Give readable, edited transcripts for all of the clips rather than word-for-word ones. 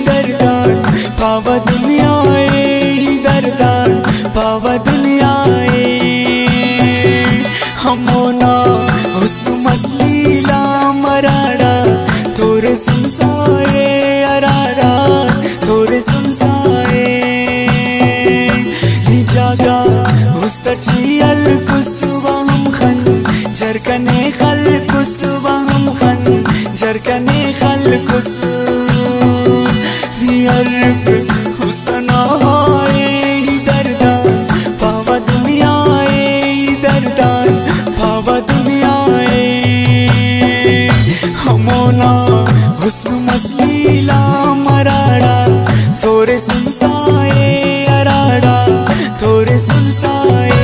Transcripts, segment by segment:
दर्दान पावा दुनिया दर्दान पावा दुनिया हमोना हुस्न मसलीला मराड़ा तोरे सुनसाए अरारा तोरे सुनसाए जागा उस्तचियल कुसवा हम खन जरकने खल कुसवा हम खन जरकने खल कुस नियर्फ हुस्ना दर्दान पावा दुनिया दर्दान पावा दुनिया हमोना हुस्न मसलीला मराड़ा तोरे सुनसाए अराड़ा तोरे सुनसाए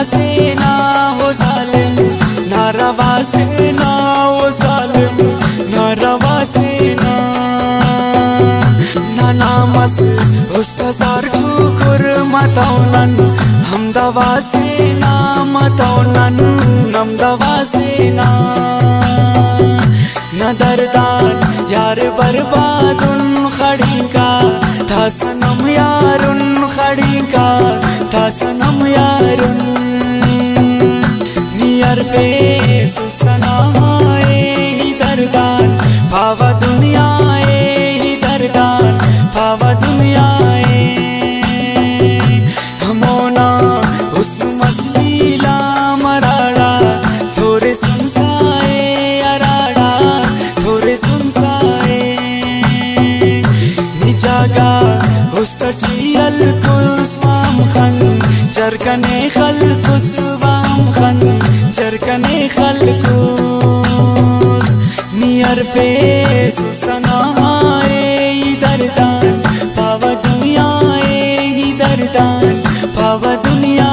से ना हो जालिम ना रवा से ना हो जालिम ना रवा से ना नामस उस्तजार चुकुर मतौनन हम दवा से ना मतौनन हम दवा से ना न दर्दान यार बर्बादुन खड़ी का था सनम यारुन खड़ी का था सनम यारुन नियर पे सुस्तना दर्दान पावा दुनिया दर्दान पावा दुनिया हमोना हुस्न मसलीला मराड़ा तोरे सुनसाए अराड़ा तोरे सुनसाए निजागा उस्तचियल कुस्वाम खन जरकने खल कुस्वाम खन जरकने खल कुस नियर पे सुस्तना दर्दान पावा दुनिया दर्दान पावा दुनिया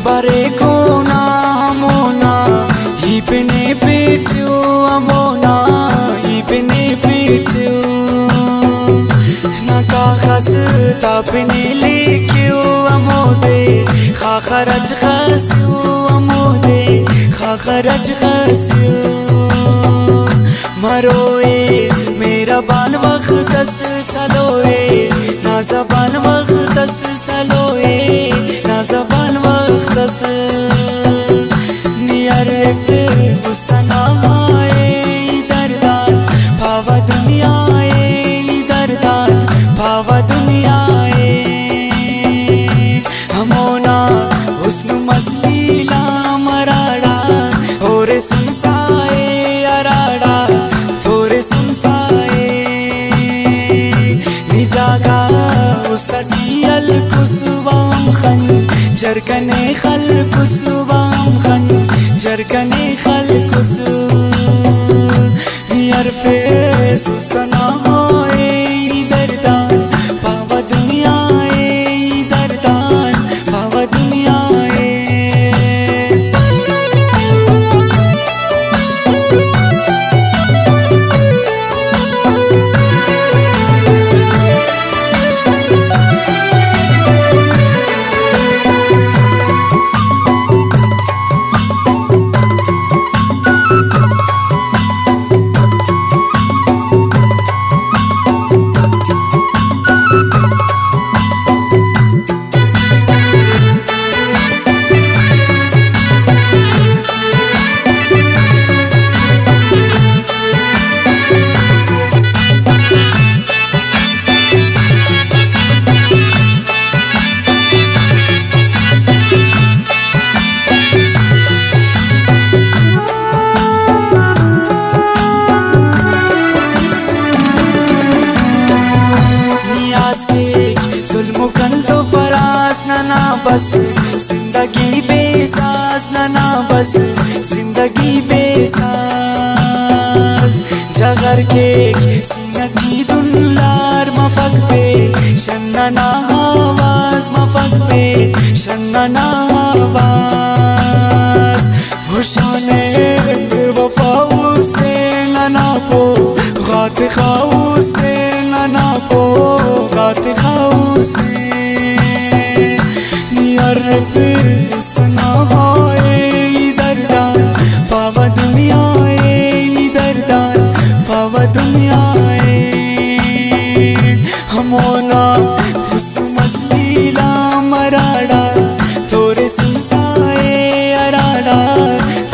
बरे को ना मोना ही पिने पीटू अमोना ही पिने पीटू ना कागज तापने लिखियो अमोदे खाखरज खसियो अमोदे खाखरज खसियो मरोए मेरा बाल वक्त सलोए ना जबान वक्त सलोए ना जबान वक्त नियर्फ हुस्ना दर्दान पावा दुनिया दर्दान पावा दुनिया हमोना हुस्न मसलीला मराड़ा तोरे सुनसाए अराड़ा तोरे सुनसाए निजागा उस्तचियल कुसवाम खन जरकने खल कुसवाम खन جركني خلقسو يرفع سوسنا هاي دردان باوا دنیا دردان باوا دنیا जुल्म कंदो फरास ना बस जिंदगी बेसास ना बस जिंदगी बेसास जगर के सीना की दुल्लार मफक पे शन्ना आवाज मफक पे शन्ना आवाज हुशाने वफाउस दे ना पो गात खाउस दे ना पो गात खाउस दे नियरफ उस्तना होए दर्दान पावा दुनिया दर्दान पावा दुनिया हमोना हुस्न मसलीला मराड़ा थोड़े सुनसाए अराड़ा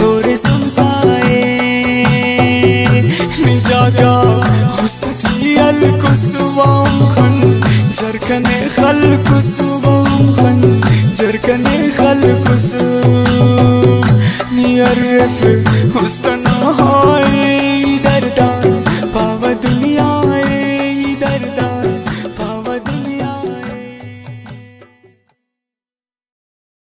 थोड़े सुनसाए जागा हुस्न जियल कुसवाम खन जरकने खल कुसवाम खन जरकने खल कुस नियरफ हुस्न हाय